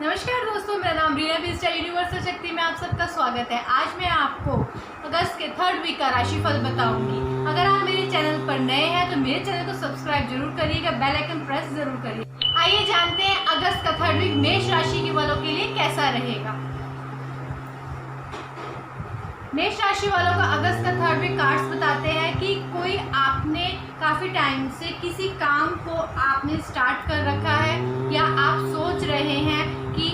नमस्कार दोस्तों, मेरा नाम रीना बिस्टा यूनिवर्सल शक्ति में आप सबका स्वागत है। आज मैं आपको अगस्त के 3rd वीक का राशिफल बताऊंगी। अगर आप मेरे चैनल पर नए हैं तो मेरे चैनल को सब्सक्राइब जरूर करिएगा, बेल आइकन प्रेस जरूर करिए। आइए जानते हैं अगस्त का 3rd वीक मेष राशि के वालों के लिए कैसा रहेगा। मेष राशि वालों का अगस्त का 3rd वीक कार्ड्स बताते हैं कि कोई आपने काफ़ी टाइम से किसी काम को आपने स्टार्ट कर रखा है या आप सोच रहे हैं कि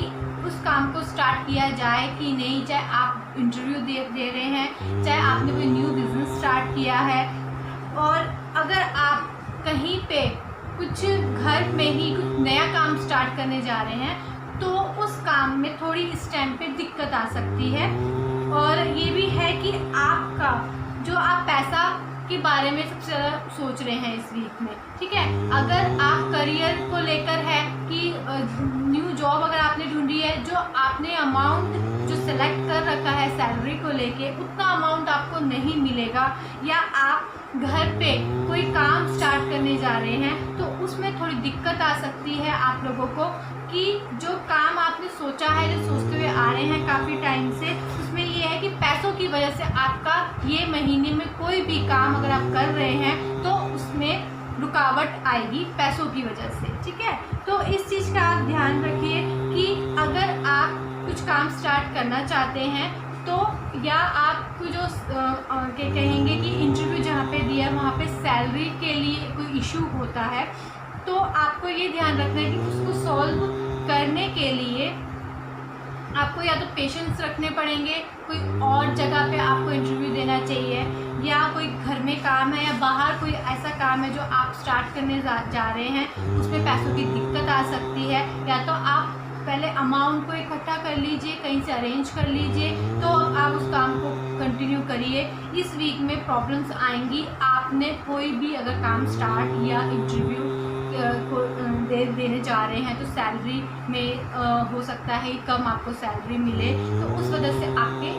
उस काम को स्टार्ट किया जाए कि नहीं, चाहे आप इंटरव्यू दे रहे हैं, चाहे आपने कोई न्यू बिजनेस स्टार्ट किया है। और अगर आप कहीं पे कुछ घर में ही कुछ नया काम स्टार्ट करने जा रहे हैं तो उस काम में थोड़ी इस टाइम पे दिक्कत आ सकती है। और ये भी है कि आपका जो आप पैसा के बारे में सबसे ज़्यादा सोच रहे हैं इस वीक में, ठीक है। अगर आप करियर को लेकर है कि न्यू जॉब अगर आपने ढूंढी है, जो आपने अमाउंट जो सेलेक्ट कर रखा है सैलरी को लेके उतना अमाउंट आपको नहीं मिलेगा, या आप घर पे कोई काम स्टार्ट करने जा रहे हैं तो उसमें थोड़ी दिक्कत आ सकती है आप लोगों को कि जो काम आपने सोचा है, जो सोचते हुए आ रहे हैं काफ़ी टाइम से, उसमें ये है कि पैसों की वजह से आपका ये महीने में कोई भी काम अगर आप कर रहे हैं तो उसमें रुकावट आएगी पैसों की वजह से, ठीक है। तो इस चीज़ का आप ध्यान रखिए कि अगर आप कुछ काम स्टार्ट करना चाहते हैं तो या आपको जो कहेंगे कि इंटरव्यू जहाँ पे दिया वहाँ पे सैलरी के लिए कोई इशू होता है, तो आपको ये ध्यान रखना है कि उसको सॉल्व करने के लिए आपको या तो पेशेंस रखने पड़ेंगे, कोई और जगह पे आपको इंटरव्यू देना चाहिए, या कोई घर में काम है या बाहर कोई ऐसा काम है जो आप स्टार्ट करने जा रहे हैं, उसमें पैसों की दिक्कत आ सकती है। या तो आप पहले अमाउंट को इकट्ठा कर लीजिए, कहीं से अरेंज कर लीजिए, तो आप उस काम को कंटिन्यू करिए। इस वीक में प्रॉब्लम्स आएंगी। आपने कोई भी अगर काम स्टार्ट या इंटरव्यू को देने जा रहे हैं तो सैलरी में हो सकता है कम आपको सैलरी मिले, तो उस वजह से आपके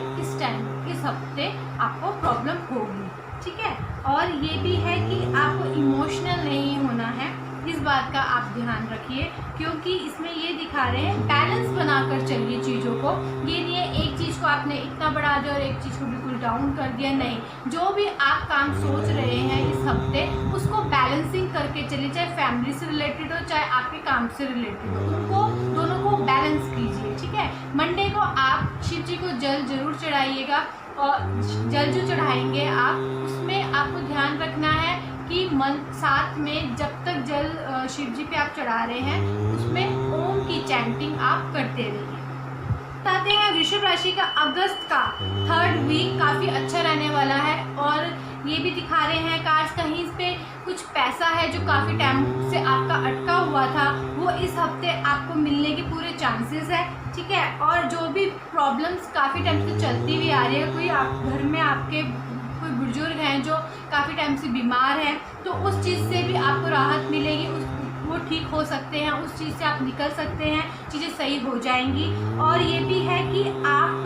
इस हफ्ते आपको प्रॉब्लम होगी, ठीक है। और ये भी है कि आपको इमोशनल नहीं होना है, इस बात का आप ध्यान रखिए, क्योंकि इसमें ये दिखा रहे हैं बैलेंस बनाकर चलिए चीज़ों को। ये नहीं है एक चीज़ को आपने इतना बढ़ा दिया और एक चीज़ को बिल्कुल डाउन कर दिया, नहीं। जो भी आप काम सोच रहे हैं इस हफ्ते उसको बैलेंसिंग करके चलिए, चाहे फैमिली से रिलेटेड हो चाहे आपके काम से रिलेटेड हो, उनको दोनों को बैलेंस कीजिए, ठीक है। मंडे को आप शिव जी को जल जरूर चढ़ाइएगा, और जल जो चढ़ाएंगे आप उसमें आपको ध्यान रखना है कि मन साथ में जब तक जल शिव जी पे आप चढ़ा रहे हैं उसमें ओम की चैंटिंग आप करते रहिए। बताते हैं वृषभ राशि का अगस्त का 3rd वीक काफ़ी अच्छा रहने वाला है। और ये भी दिखा रहे हैं कार्ड्स, कहीं पे कुछ पैसा है जो काफ़ी टाइम से आपका अटका हुआ था वो इस हफ्ते आपको मिलने के पूरे चांसेस है, ठीक है। और जो भी प्रॉब्लम्स काफ़ी टाइम से चलती हुई आ रही है, कोई आप घर में आपके कोई बुजुर्ग हैं जो काफ़ी टाइम से बीमार हैं, तो उस चीज़ से भी आपको राहत मिलेगी, वो ठीक हो सकते हैं, उस चीज़ से आप निकल सकते हैं, चीज़ें सही हो जाएंगी। और ये भी है कि आप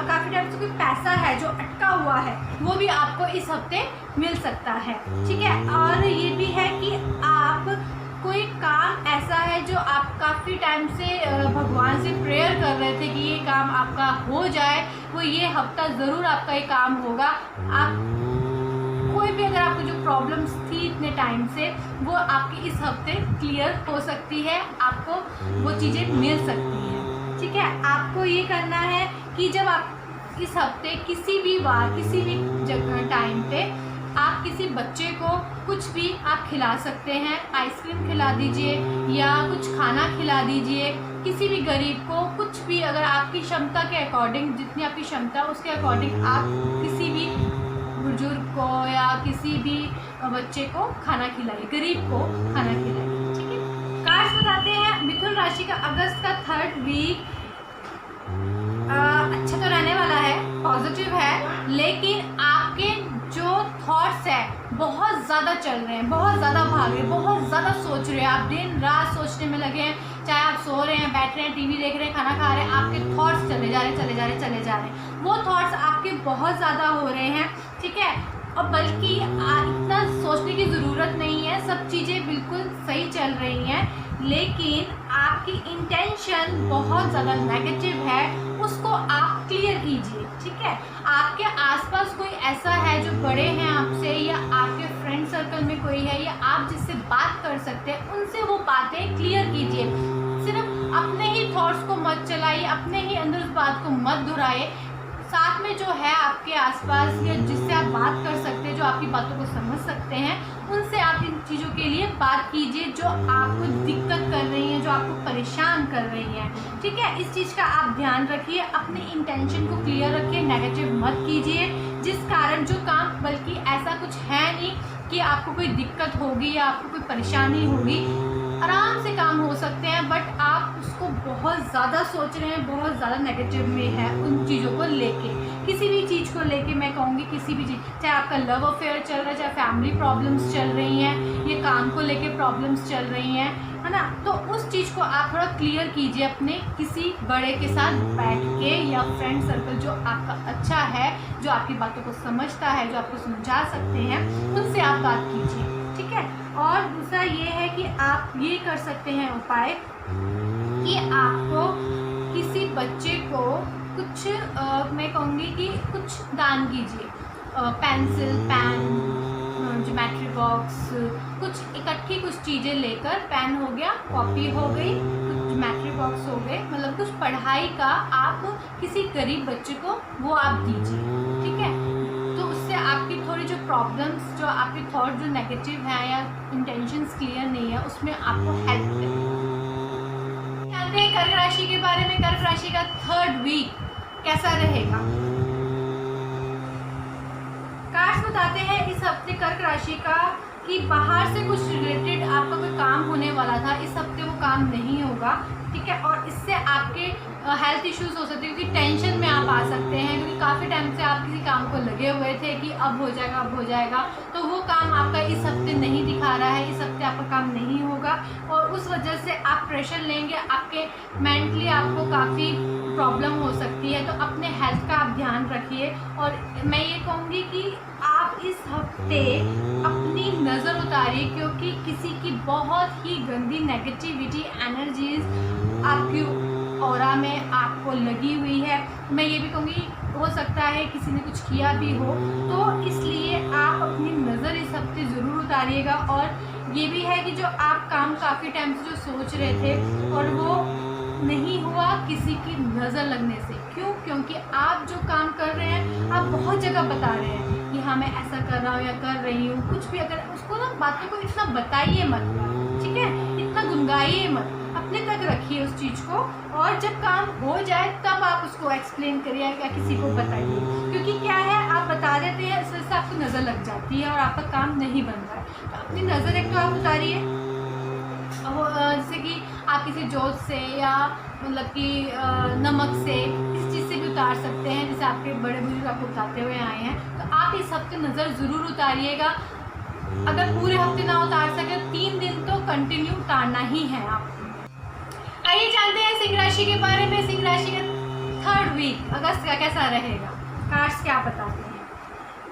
काफ़ी टाइम से कोई पैसा है जो अटका हुआ है वो भी आपको इस हफ्ते मिल सकता है, ठीक है। और ये भी है कि आप कोई काम ऐसा है जो आप काफ़ी टाइम से भगवान से प्रेयर कर रहे थे कि ये काम आपका हो जाए, वो ये हफ्ता ज़रूर आपका ये काम होगा। आप कोई भी अगर आपको जो प्रॉब्लम्स थी इतने टाइम से वो आपकी इस हफ्ते क्लियर हो सकती है, आपको वो चीज़ें मिल सकती हैं, ठीक है। आपको ये करना है कि जब आप इस हफ्ते किसी भी बार किसी भी जगह टाइम पे आप किसी बच्चे को कुछ भी आप खिला सकते हैं, आइसक्रीम खिला दीजिए या कुछ खाना खिला दीजिए, किसी भी गरीब को कुछ भी, अगर आपकी क्षमता के अकॉर्डिंग, जितनी आपकी क्षमता उसके अकॉर्डिंग आप किसी भी बुजुर्ग को या किसी भी बच्चे को खाना खिलाइए, गरीब को खाना खिलाइए, ठीक है। कार्ड्स बताते हैं मिथुन राशि का अगस्त का 3rd वीक अच्छा तो रहने वाला है, पॉजिटिव है, लेकिन आपके जो थॉट्स है बहुत ज़्यादा चल रहे हैं, बहुत ज़्यादा भाग रहे हैं, बहुत ज़्यादा सोच रहे हैं, आप दिन रात सोचने में लगे हैं, चाहे आप सो रहे हैं, बैठ रहे हैं, टीवी देख रहे हैं, खाना खा रहे हैं, आपके थॉट्स चले जा रहे हैं, वो थॉट्स आपके बहुत ज़्यादा हो रहे हैं, ठीक है। और बल्कि इतना सोचने की ज़रूरत नहीं है, सब चीज़ें बिल्कुल सही चल रही हैं, लेकिन आपकी इंटेंशन बहुत ज़्यादा नेगेटिव है, उसको आप क्लियर कीजिए। ठीक है, आपके आसपास कोई ऐसा है जो बड़े हैं आपसे, या आपके फ्रेंड सर्कल में कोई है, या आप जिससे बात कर सकते हैं, उनसे वो बातें क्लियर कीजिए। सिर्फ अपने ही थॉट्स को मत चलाइए, अपने ही अंदर उस बात को मत दोहराइए। साथ में जो है आपके आसपास या जिससे आप बात कर सकते हैं, जो आपकी बातों को समझ सकते हैं, उनसे आप इन चीज़ों के लिए बात कीजिए जो आपको दिक्कत कर रही हैं, जो आपको परेशान कर रही हैं। ठीक है, इस चीज़ का आप ध्यान रखिए, अपने इंटेंशन को क्लियर रखिए, नेगेटिव मत कीजिए, जिस कारण जो काम, बल्कि ऐसा कुछ है नहीं कि आपको कोई दिक्कत होगी या आपको कोई परेशानी होगी, आराम से काम हो सकते हैं, बट आप उसको बहुत ज़्यादा सोच रहे हैं, बहुत ज़्यादा नेगेटिव में है उन चीज़ों को लेके। किसी भी चीज़ को लेके मैं कहूँगी, किसी भी चीज़, चाहे आपका लव अफेयर चल रहा है, चाहे फैमिली प्रॉब्लम्स चल रही हैं, ये काम को लेके प्रॉब्लम्स चल रही हैं, है ना, तो उस चीज़ को आप थोड़ा क्लियर कीजिए अपने किसी बड़े के साथ बैठ के, या फ्रेंड सर्कल जो आपका अच्छा है, जो आपकी बातों को समझता है, जो आपको समझा सकते हैं, उनसे आप बात कीजिए। ठीक है, और दूसरा ये है कि आप ये कर सकते हैं उपाय कि आपको किसी बच्चे को कुछ मैं कहूँगी कि कुछ दान कीजिए, पेंसिल, पेन, ज्योमेट्री बॉक्स, कुछ इकट्ठी कुछ चीज़ें लेकर, पेन हो गया, कॉपी हो गई, कुछ ज्योमेट्री बॉक्स हो गए, मतलब कुछ पढ़ाई का आप किसी गरीब बच्चे को वो आप दीजिए। ठीक है, तो उससे आपकी थोड़ी जो प्रॉब्लम्स, जो आपके थॉट जो नेगेटिव हैं या इंटेंशंस क्लियर नहीं है, उसमें आपको हेल्प करें। जानते हैं कर्क राशि के बारे में, कर्क राशि का 3rd वीक कैसा रहेगा। कार्ड्स बताते हैं इस हफ्ते कर्क राशि का कि बाहर से कुछ रिलेटेड आपका कोई काम होने वाला था, इस हफ्ते वो काम नहीं होगा। ठीक है, और इससे आपके हेल्थ इश्यूज हो सकते हैं, क्योंकि टेंशन में आप आ सकते हैं, क्योंकि काफ़ी टाइम से आप किसी काम को लगे हुए थे कि अब हो जाएगा, अब हो जाएगा, तो वो काम आपका इस हफ्ते नहीं दिखा रहा है, इस हफ्ते आपका काम नहीं होगा, और उस वजह से आप प्रेशर लेंगे, आपके मेंटली आपको काफ़ी प्रॉब्लम हो सकती है। तो अपने हेल्थ का आप ध्यान रखिए, और मैं ये कहूँगी कि आप इस हफ्ते अपनी नज़र उतारिए, क्योंकि किसी की बहुत ही गंदी नेगेटिविटी एनर्जीज आपकी ऑरा में आपको लगी हुई है। मैं ये भी कहूँगी, हो सकता है किसी ने कुछ किया भी हो, तो इसलिए आप अपनी नज़र इस हफ्ते ज़रूर उतारिएगा। और ये भी है कि जो आप काम काफ़ी टाइम से जो सोच रहे थे और वो नहीं हुआ किसी की नज़र लगने से, क्यों? क्योंकि आप जो काम कर रहे हैं, आप बहुत जगह बता रहे हैं कि हाँ मैं ऐसा कर रहा हूँ या कर रही हूँ, कुछ भी, अगर उसको ना बातों को इतना बताइए मत, ठीक है, इतना गुनगाइए मत, अपने तक रखिए उस चीज़ को, और जब काम हो जाए तब आप उसको एक्सप्लेन करिए या किसी को बताइए। क्योंकि क्या है, आप बता देते हैं, इस वजह से आपको नज़र लग जाती है और आपका काम नहीं बन रहा है। तो अपनी नज़र एक तो आप उतारिए, जैसे कि आप किसी जोत से या मतलब कि नमक से, इस चीज़ से भी उतार सकते हैं, जैसे आपके बड़े बुजुर्ग आपको उतारते हुए आए हैं। तो आप इस हफ्ते नज़र ज़रूर उतारिएगा। अगर पूरे हफ्ते ना उतार सके, 3 दिन तो कंटिन्यू उतारना ही है आपको। आइए जानते हैं सिंह राशि के बारे में। सिंह राशि का 3rd वीक अगस्त का कैसा रहेगा। कार्ड्स क्या बताते हैं?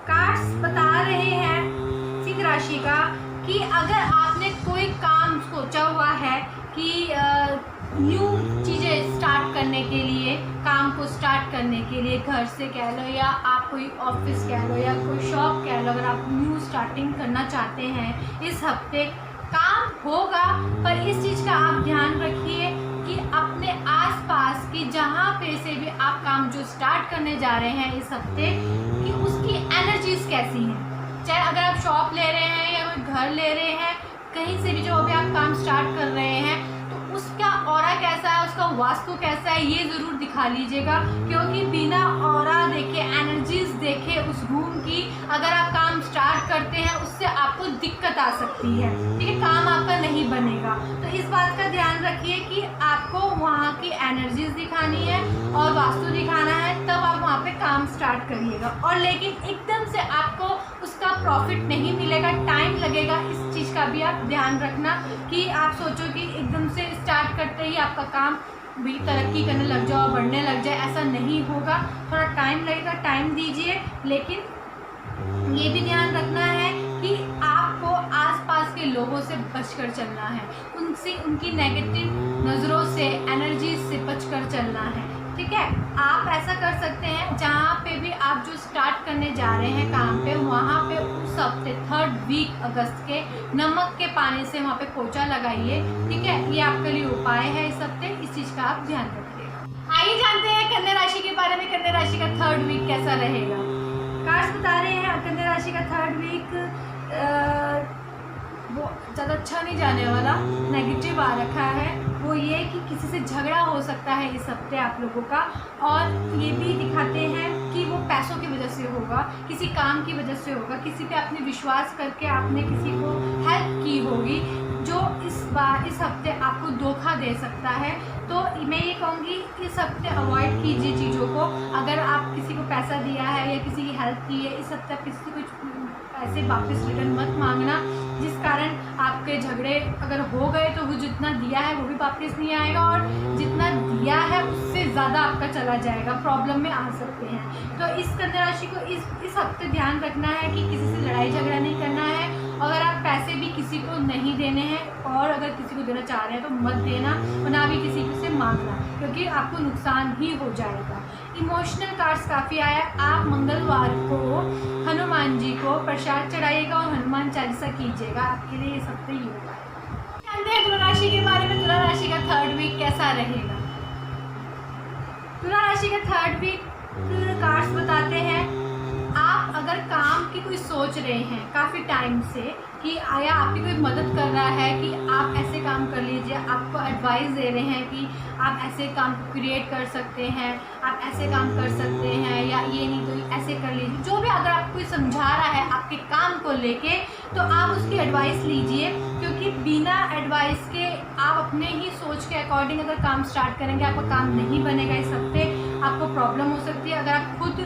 कार्ड्स बता रहे हैं सिंह राशि का कि अगर आपने कोई काम सोचा हुआ है कि न्यू चीज़ें स्टार्ट करने के लिए, काम को स्टार्ट करने के लिए, घर से कह लो या आप कोई ऑफिस कह लो या कोई शॉप कह लो, अगर आप न्यू स्टार्टिंग करना चाहते हैं, इस हफ्ते काम होगा। पर इस चीज़ का आप ध्यान रखिए कि अपने आसपास की जहाँ पे से भी आप काम जो स्टार्ट करने जा रहे हैं इस हफ्ते, कि उसकी एनर्जीज कैसी हैं। चाहे अगर आप शॉप ले रहे हैं या कोई घर ले रहे हैं, कहीं से भी जो अभी आप काम स्टार्ट कर रहे हैं, तो उसका ऑरा कैसा है, उसका वास्तु कैसा है, ये ज़रूर दिखा लीजिएगा। क्योंकि बिना ऑरा देखे, एनर्जीज देखे उस रूम की, अगर आप काम स्टार्ट करते हैं, उससे आपको दिक्कत आ सकती है, ठीक है, काम आपका नहीं बनेगा। तो इस बात का ध्यान रखिए कि आपको वहाँ की एनर्जीज दिखानी है और वास्तु दिखाना है, तब आप वहाँ पे काम स्टार्ट करिएगा। और लेकिन एकदम से आपको उसका प्रॉफिट नहीं मिलेगा, टाइम लगेगा। इस चीज़ का भी आप ध्यान रखना कि आप सोचो कि एकदम से स्टार्ट करते ही आपका काम भी तरक्की करने लग जाओ, बढ़ने लग जाए, ऐसा नहीं होगा। थोड़ा टाइम लगेगा, टाइम दीजिए। लेकिन ये भी ध्यान रखना है कि आपको आसपास के लोगों से बचकर चलना है, उनसे उनकी नेगेटिव नज़रों से, एनर्जी से बचकर चलना है। ठीक है, आप ऐसा कर सकते हैं, जहाँ पे भी आप जो स्टार्ट करने जा रहे हैं काम पे, वहाँ पे उस हफ्ते 3rd वीक अगस्त के नमक के पानी से वहाँ पे पोछा लगाइए। ठीक है, ये आपके लिए उपाय है इस हफ्ते, इस चीज़ का आप ध्यान रखिएगा। आइए जानते हैं कन्या राशि के बारे में, कन्या राशि का 3rd वीक कैसा रहेगा। कार्ड्स बता रहे हैं कन्या राशि का 3rd वीक वो ज़्यादा अच्छा नहीं जाने वाला, नेगेटिव आ रखा है। वो ये कि किसी से झगड़ा हो सकता है इस हफ्ते आप लोगों का, और ये भी दिखाते हैं कि वो पैसों की वजह से होगा, किसी काम की वजह से होगा, किसी पे आपने विश्वास करके आपने किसी को हेल्प की होगी, जो इस हफ्ते आपको धोखा दे सकता है। तो मैं ये कहूँगी इस हफ्ते अवॉइड कीजिए चीज़ों को। अगर आप किसी को पैसा दिया है या किसी की हेल्प की है, इस हफ्ते आप किसी को पैसे वापस रिटर्न मत मांगना, जिस कारण आपके झगड़े अगर हो गए तो वो जितना दिया है वो भी वापस नहीं आएगा, और जितना दिया है उससे ज़्यादा आपका चला जाएगा, प्रॉब्लम में आ सकते हैं। तो इस कन्या राशि को इस हफ्ते ध्यान रखना है कि किसी से लड़ाई झगड़ा नहीं करना है। अगर आप पैसे भी किसी को नहीं देने हैं, और अगर किसी को देना चाह रहे हैं तो मत देना, और ना भी किसी से मांगना, क्योंकि आपको नुकसान ही हो जाएगा। इमोशनल कार्ड्स काफ़ी आया। आप मंगलवार को हनुमान जी को प्रसाद चढ़ाइएगा और हनुमान चालीसा कीजिएगा, आपके लिए ये हफ्ते ही होगा। जानते हैं तुला राशि के बारे में, तुला राशि का 3rd वीक कैसा रहेगा। तुला राशि का 3rd वीक कार्ड्स बताते हैं, आप अगर काम की कोई सोच रहे हैं काफ़ी टाइम से कि आया आपकी कोई मदद कर रहा है कि आप ऐसे काम कर लीजिए, आपको एडवाइस दे रहे हैं कि आप ऐसे काम को क्रिएट कर सकते हैं, आप ऐसे काम कर सकते हैं, या ये नहीं तो ऐसे कर लीजिए, जो भी अगर आपको कोई समझा रहा है आपके काम को लेके, तो आप उसकी एडवाइस लीजिए। क्योंकि बिना एडवाइस के आप अपने ही सोच के अकॉर्डिंग अगर काम स्टार्ट करेंगे, आपका काम नहीं बनेगा इस हफ्ते, आपको प्रॉब्लम हो सकती है। अगर आप खुद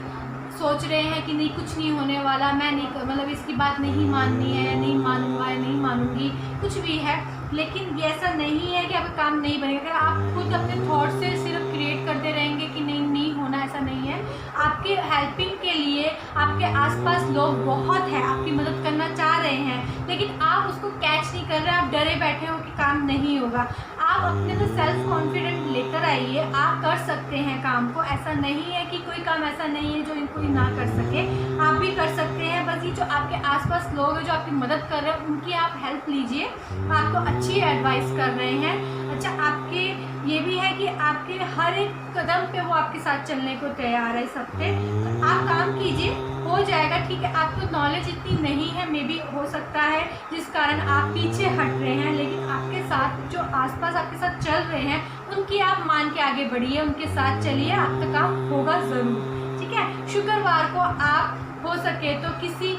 सोच रहे हैं कि नहीं कुछ नहीं होने वाला, मैं नहीं मतलब इसकी बात नहीं माननी है, या नहीं मानूंगा या नहीं मानूंगी, कुछ भी है, लेकिन ये ऐसा नहीं है कि आपका काम नहीं बनेगा। अगर आप खुद अपने थॉट से सिर्फ क्रिएट करते रहेंगे कि नहीं नहीं होना, ऐसा नहीं है। आपके हेल्पिंग के लिए आपके आसपास लोग बहुत हैं, आपकी मदद करना चाह रहे हैं, लेकिन आप उसको कैच नहीं कर रहे, आप डरे बैठे हो कि काम नहीं होगा। आप अपने तो सेल्फ कॉन्फिडेंट लेकर आइए, आप कर सकते हैं काम को। ऐसा नहीं है कि कोई काम ऐसा नहीं है जो इनको ना कर सके, आप भी कर सकते हैं। बस ये जो आपके आसपास लोग हैं जो आपकी मदद कर रहे हैं, उनकी आप हेल्प लीजिए, आपको अच्छी एडवाइस कर रहे हैं। अच्छा, आपके ये भी है कि आपके हर एक कदम पे वो आपके साथ चलने को तैयार है इस हफ्ते। तो आप काम कीजिए, हो जाएगा। ठीक है, आपको नॉलेज इतनी नहीं है, मे भी हो सकता है जिस कारण आप पीछे हट रहे हैं, लेकिन आपके साथ जो आसपास आपके साथ चल रहे हैं उनकी आप मान के आगे बढ़िए, उनके साथ चलिए, आपका काम होगा ज़रूर। ठीक है, शुक्रवार को आप हो सके तो किसी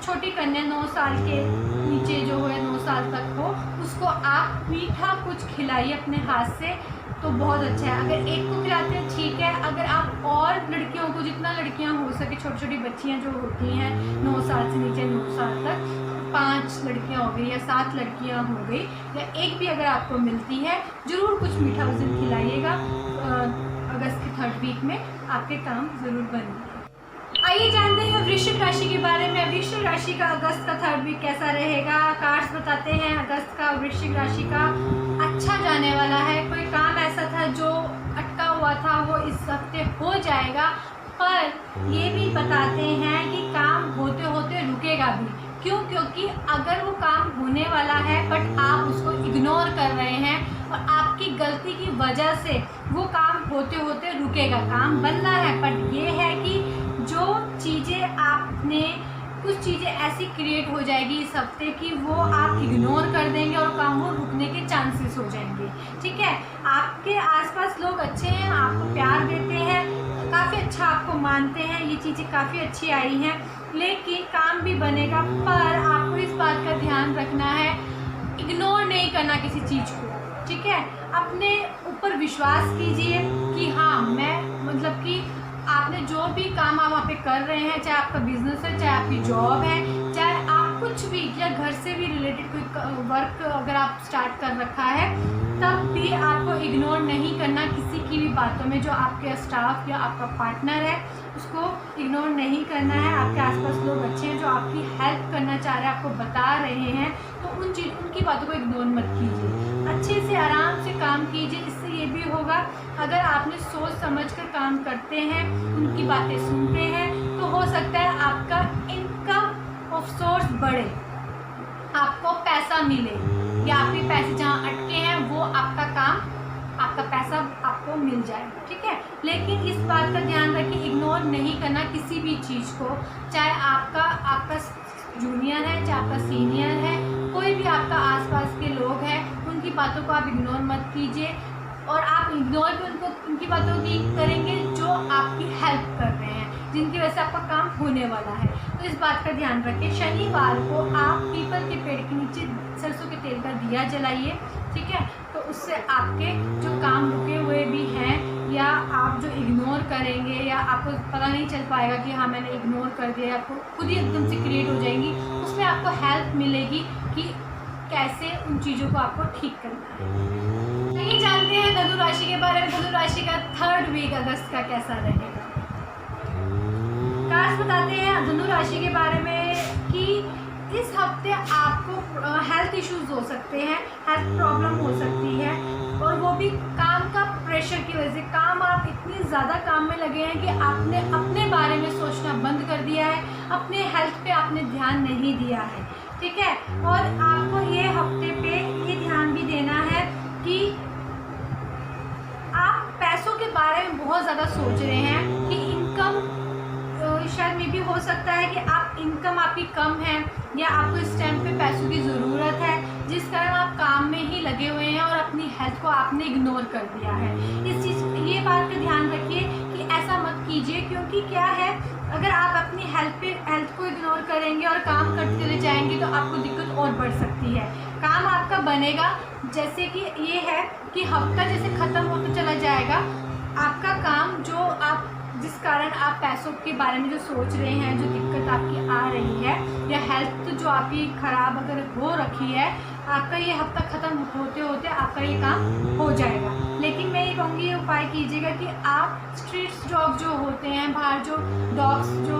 छोटी कन्या 9 साल के नीचे जो है 9 साल तक हो, उसको आप मीठा कुछ खिलाइए अपने हाथ से, तो बहुत अच्छा है। अगर एक को खिलाते हैं ठीक है, अगर आप और लड़कियों को, जितना लड़कियां हो सके, छोटी छोटी बच्चियां जो होती हैं 9 साल से नीचे 9 साल तक, 5 लड़कियां हो गई या 7 लड़कियां हो गई, या एक भी अगर आपको मिलती है, ज़रूर कुछ मीठा उस दिन खिलाइएगा। अगस्त के 3rd वीक में आपके काम ज़रूर बनेंगे। आइए जानते हैं वृश्चिक राशि के बारे में। वृश्चिक राशि का अगस्त का 3rd वीक कैसा रहेगा। कार्ड्स बताते हैं अगस्त का वृश्चिक राशि का अच्छा जाने वाला है। कोई काम ऐसा था जो अटका हुआ था वो इस हफ्ते हो जाएगा, पर ये भी बताते हैं कि काम होते होते रुकेगा भी। क्यों? क्योंकि अगर वो काम होने वाला है बट आप उसको इग्नोर कर रहे हैं और आपकी गलती की वजह से वो काम होते होते रुकेगा। काम बनना है, बट ये है कि जो चीज़ें आपने, कुछ चीज़ें ऐसी क्रिएट हो जाएगी इस हफ्ते कि वो आप इग्नोर कर देंगे और काम वो रुकने के चांसेस हो जाएंगे। ठीक है, आपके आसपास लोग अच्छे हैं, आपको प्यार देते हैं, काफ़ी अच्छा आपको मानते हैं, ये चीज़ें काफ़ी अच्छी आई हैं, लेकिन काम भी बनेगा। पर आपको इस बात का ध्यान रखना है, इग्नोर नहीं करना किसी चीज़ को। ठीक है, अपने ऊपर विश्वास कीजिए कि हाँ मैं, मतलब कि आपने जो भी काम आप वहाँ पे कर रहे हैं, चाहे आपका बिजनेस है, चाहे आपकी जॉब है, चाहे आप कुछ भी या घर से भी रिलेटेड कोई वर्क अगर आप स्टार्ट कर रखा है, तब भी आपको इग्नोर नहीं करना किसी की भी बातों में। जो आपके स्टाफ या आपका पार्टनर है उसको इग्नोर नहीं करना है। आपके आसपास लोग अच्छे हैं जो आपकी हेल्प करना चाह रहे हैं, आपको बता रहे हैं, तो उनकी बातों को इग्नोर मत कीजिए। अच्छे से आराम से काम कीजिए। इससे ये भी होगा, अगर आपने सोच समझ कर काम करते हैं, उनकी बातें सुनते हैं, तो हो सकता है आपका इनकम ऑफ सोर्स बढ़े, आपको पैसा मिले, या आपके पैसे जहाँ अटके हैं वो आपका काम, आपका पैसा आपको मिल जाएगा। ठीक है, लेकिन इस बात का ध्यान रखिए, इग्नोर नहीं करना किसी भी चीज़ को, चाहे आपका जूनियर है, चाहे आपका सीनियर है, कोई भी आपका आसपास के लोग हैं, उनकी बातों को आप इग्नोर मत कीजिए। और आप इग्नोर भी उनकी बातों की करेंगे जो आपकी हेल्प कर रहे हैं, जिनकी वजह से आपका काम होने वाला है। तो इस बात का ध्यान रखें। शनिवार को आप पीपल के पेड़ के नीचे सरसों के तेल का दिया जलाइए। ठीक है, तो उससे आपके जो काम रुके हुए भी हैं, या आप जो इग्नोर करेंगे, या आपको पता नहीं चल पाएगा कि हाँ मैंने इग्नोर कर दिया, आपको खुद ही एकदम से क्रिएट हो जाएंगी, उसमें आपको हेल्प मिलेगी कि कैसे उन चीज़ों को आपको ठीक करना है। चलिए जानते हैं धनु राशि के बारे में। धनु राशि का 3rd वीक अगस्त का कैसा रहेगा। कार्ड्स बताते हैं धनु राशि के बारे में कि इस हफ्ते आपको हेल्थ इश्यूज हो सकते हैं, हेल्थ प्रॉब्लम हो सकती है, और वो भी काम का प्रेशर की वजह से। आप इतनी ज़्यादा काम में लगे हैं कि आपने अपने बारे में सोचना बंद कर दिया है, अपने हेल्थ पे आपने ध्यान नहीं दिया है। ठीक है, और आपको ये हफ्ते पे ये ध्यान भी देना है कि आप पैसों के बारे में बहुत ज़्यादा सोच रहे हैं कि इनकम शायद में भी हो सकता है कि आप इनकम आपकी कम है, या आपको इस टाइम पे पैसों की ज़रूरत है, जिस कारण आप काम में ही लगे हुए हैं और अपनी हेल्थ को आपने इग्नोर कर दिया है। ये बात का ध्यान रखिए कि ऐसा मत कीजिए, क्योंकि क्या है, अगर आप अपनी हेल्थ को इग्नोर करेंगे और काम करते चले जाएंगे तो आपको दिक्कत और बढ़ सकती है। काम आपका बनेगा, जैसे कि ये है कि हफ्ता जैसे ख़त्म होता चला जाएगा, आपका काम जो आप जिस कारण आप पैसों के बारे में जो सोच रहे हैं, जो दिक्कत आपकी आ रही है, या हेल्थ जो आपकी ख़राब अगर हो रखी है, आपका ये हफ्ता ख़त्म होते होते आपका ये काम हो जाएगा। लेकिन मैं ये कहूँगी, ये उपाय कीजिएगा कि आप स्ट्रीट डॉग जो होते हैं, बाहर जो डॉग्स जो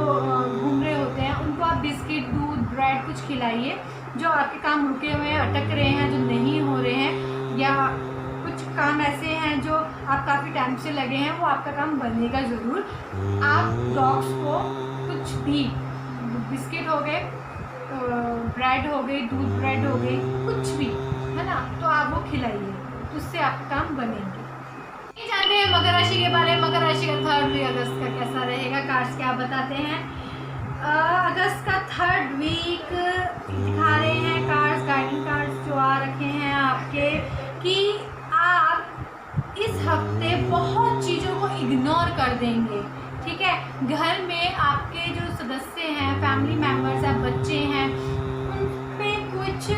घूम रहे होते हैं, उनको आप बिस्किट, दूध, ब्रेड कुछ खिलाइए। जो आपके काम रुके हुए हैं, अटक रहे हैं, जो नहीं हो रहे हैं, या कुछ काम ऐसे हैं जो आप काफ़ी टाइम से लगे हैं, वो आपका काम बनेगा ज़रूर। आप डॉग्स को कुछ भी, बिस्किट हो गए, ब्रेड हो गई, दूध ब्रेड हो गई, कुछ भी, है ना, तो आप वो खिलाइए, उससे आपका काम बनेंगे। ये जानते हैं मकर राशि के बारे में। मकर राशि का 3rd वीक अगस्त का कैसा रहेगा। कार्ड्स क्या बताते हैं। अगस्त का 3rd वीक दिखा रहे हैं कार्ड्स, गाइडिंग कार्ड्स जो आ रखे हैं आपके, कि आप इस हफ्ते बहुत चीज़ों को इग्नोर कर देंगे। ठीक है, घर में आपके जो सदस्य हैं, फैमिली मेम्बर्स हैं, बच्चे हैं, उन पे कुछ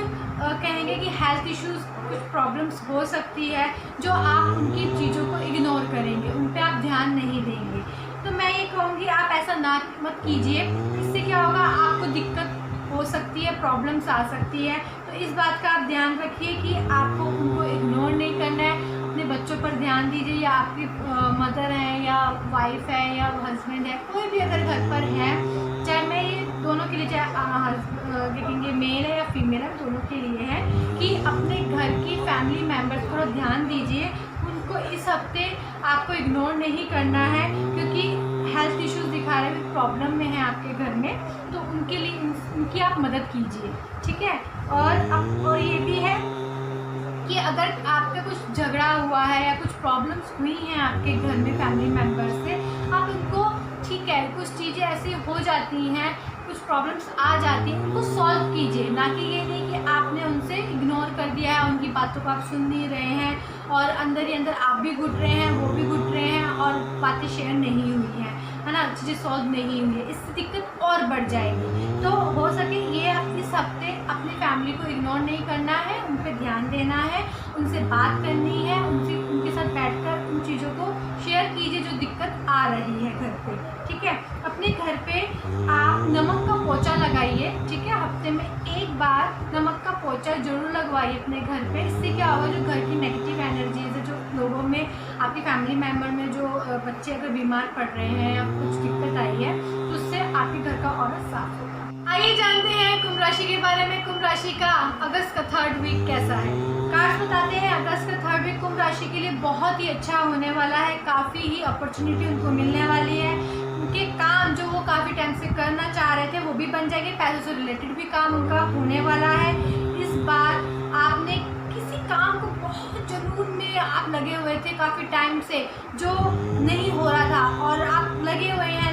कहेंगे कि हेल्थ इश्यूज, कुछ प्रॉब्लम्स हो सकती है, जो आप उनकी चीज़ों को इग्नोर करेंगे, उन पे आप ध्यान नहीं देंगे। तो मैं ये कहूँगी आप ऐसा ना मत कीजिए। इससे क्या होगा, आपको दिक्कत हो सकती है, प्रॉब्लम्स आ सकती है। तो इस बात का आप ध्यान रखिए कि आपको उनको इग्नोर नहीं करना है। अपने बच्चों पर ध्यान दीजिए, या आपकी मदर हैं, या वाइफ है, या हस्बैंड है, कोई भी अगर घर पर है, चाहे मैं ये दोनों के लिए, चाहे देखेंगे मेल है या फीमेल है, दोनों के लिए है कि अपने घर की फैमिली मेम्बर्स पर ध्यान दीजिए। उनको इस हफ्ते आपको इग्नोर नहीं करना है, क्योंकि हेल्थ इश्यूज दिखा रहे हैं, प्रॉब्लम में है आपके घर में, तो उनके लिए उनकी आप मदद कीजिए। ठीक है, और ये भी है कि अगर आपका कुछ झगड़ा हुआ है या कुछ प्रॉब्लम्स हुई हैं आपके घर में फैमिली मेम्बर से, आप उनको, ठीक है, कुछ चीज़ें ऐसी हो जाती हैं, कुछ प्रॉब्लम्स आ जाती हैं, उनको सॉल्व कीजिए। ना कि ये नहीं कि आपने उनसे इग्नोर कर दिया है, उनकी बातों को आप सुन नहीं रहे हैं, और अंदर ही अंदर आप भी घुट रहे हैं, वो भी घुट रहे हैं, और बातें शेयर नहीं हुई हैं, है ना, चीज़ें सॉल्व नहीं हुई है। इससे दिक्कत और बढ़ जाएगी। तो हो सके ये इस हफ्ते अपनी फैमिली को इग्नोर नहीं करना है, उन पर ध्यान देना है, उनसे बात करनी है, उनके साथ बैठकर चीज़ों को शेयर कीजिए जो दिक्कत आ रही है घर पे, ठीक है। अपने घर पे आप नमक का पोछा लगाइए, ठीक है। हफ्ते में एक बार नमक का पोछा जरूर लगवाइए अपने घर पे। इससे क्या होगा, जो घर की नेगेटिव एनर्जीज है, जो लोगों में, आपकी फैमिली मेम्बर में जो बच्चे अगर बीमार पड़ रहे हैं या कुछ दिक्कत आई है, तो उससे आपके घर का ऑरा साफ होगा। आइए जानते हैं कुंभ राशि के बारे में। कुंभ राशि का अगस्त का 3rd वीक कैसा है। कार्ड्स बताते हैं अगस्त का 3rd वीक कुंभ राशि के लिए बहुत ही अच्छा होने वाला है। काफ़ी ही अपॉर्चुनिटी उनको मिलने वाली है। उनके काम जो वो काफ़ी टाइम से करना चाह रहे थे वो भी बन जाएंगे। पैसों से रिलेटेड भी काम उनका होने वाला है। इस बार आपने किसी काम को बहुत जुनून में आप लगे हुए थे काफ़ी टाइम से, जो नहीं हो रहा था, और आप लगे हुए हैं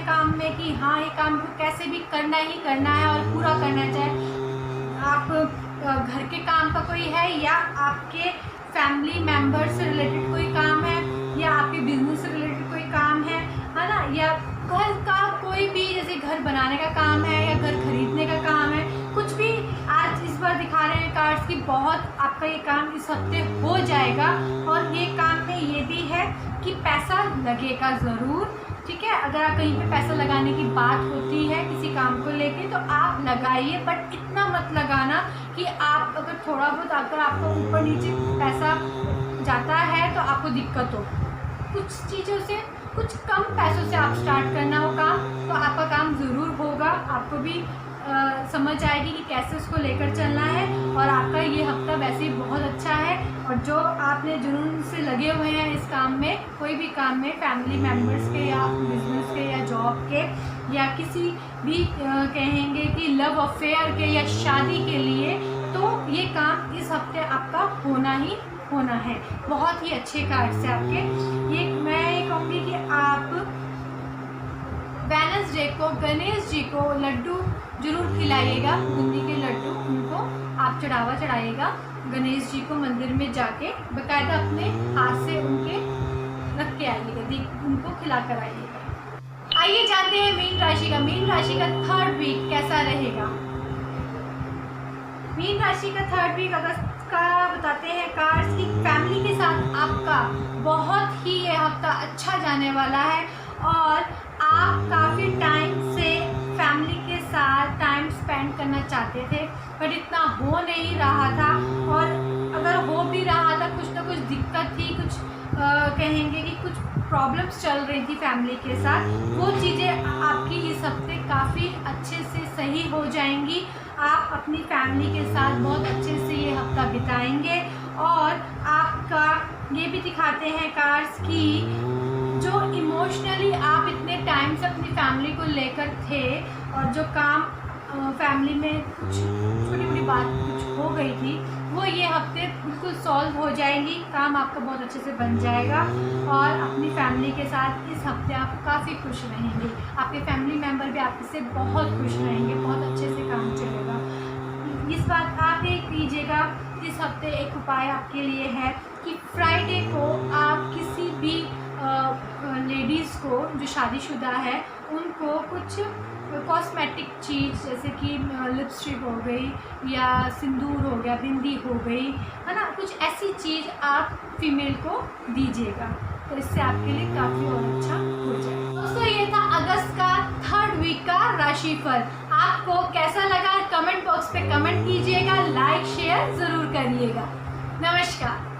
काम में कि हाँ ये काम को कैसे भी करना ही करना है और पूरा करना चाहे। आप घर के काम का कोई है, या आपके फैमिली मेम्बर से रिलेटेड कोई काम है, या आपके बिजनेस से रिलेटेड कोई काम है ना, या घर का कोई भी, जैसे घर बनाने का काम है या घर खरीदने का काम है, कुछ भी आज इस बार दिखा रहे हैं कार्ड्स की बहुत आपका ये काम इस हफ्ते हो जाएगा। और ये काम में ये भी है कि पैसा लगेगा ज़रूर, ठीक है। अगर आप कहीं पे पैसा लगाने की बात होती है किसी काम को लेके तो आप लगाइए, बट इतना मत लगाना कि आप अगर थोड़ा बहुत अगर आपको ऊपर नीचे पैसा जाता है तो आपको दिक्कत हो। कुछ चीज़ों से, कुछ कम पैसों से आप स्टार्ट करना हो काम, तो आपका काम ज़रूर होगा। आपको भी समझ आएगी कि कैसे उसको लेकर चलना है। और आपका ये हफ्ता वैसे ही बहुत अच्छा है। और जो आपने जुनून से लगे हुए हैं इस काम में, कोई भी काम में, फैमिली मेम्बर्स के या बिजनेस के या जॉब के या किसी भी कहेंगे कि लव अफेयर के या शादी के लिए, तो ये काम इस हफ्ते आपका होना ही होना है। बहुत ही अच्छे कार्ड से आपके ये मैं ये कहूँगी कि आप वेडनेसडे को गणेश जी को लड्डू जरूर खिलाइएगा। बूंदी के लड्डू उनको आप चढ़ावा चढ़ाइएगा गणेश जी को मंदिर में जाके, बाकायदा अपने हाथ से उनके रख के आइएगा, उनको खिला कर आइएगा। आइए जानते हैं मीन राशि का। मीन राशि का 3rd वीक कैसा रहेगा। मीन राशि का 3rd वीक अगस्त का बताते हैं कार्ड्स की फैमिली के साथ आपका बहुत ही ये हफ्ता अच्छा जाने वाला है। और आप काफ़ी टाइम से फैमिली के साथ टाइम स्पेंड करना चाहते थे, पर इतना हो नहीं रहा था। और अगर हो भी रहा था, कुछ ना कुछ दिक्कत थी, कुछ कहेंगे कि कुछ प्रॉब्लम्स चल रही थी फैमिली के साथ। वो चीज़ें आपकी इस हफ्ते काफ़ी अच्छे से सही हो जाएंगी। आप अपनी फैमिली के साथ बहुत अच्छे से ये हफ्ता बिताएंगे। और आपका ये भी दिखाते हैं कार्ड्स की जो इमोशनली आप इतने टाइम से अपनी फैमिली को लेकर थे, और जो काम फैमिली में कुछ छोटी बड़ी बात कुछ हो गई थी, वो ये हफ्ते बिल्कुल सॉल्व हो जाएंगी। काम आपका बहुत अच्छे से बन जाएगा। और अपनी फैमिली के साथ इस हफ्ते आप काफ़ी खुश रहेंगे। आपके फैमिली मेम्बर भी आपसे बहुत खुश रहेंगे, बहुत अच्छे से काम चलेगा। इस बात आप एक कीजिएगा, इस हफ्ते एक उपाय आपके लिए है कि फ्राइडे को आप किसी भी लेडीज़ को जो शादीशुदा है उनको कुछ कॉस्मेटिक चीज़ जैसे कि लिपस्टिक हो गई या सिंदूर हो गया, बिंदी हो गई, है ना, कुछ ऐसी चीज़ आप फीमेल को दीजिएगा, तो इससे आपके लिए काफ़ी और अच्छा हो जाएगा। दोस्तों ये था अगस्त का 3rd वीक का राशिफल। आपको कैसा लगा कमेंट बॉक्स पे कमेंट कीजिएगा, लाइक शेयर ज़रूर करिएगा। नमस्कार।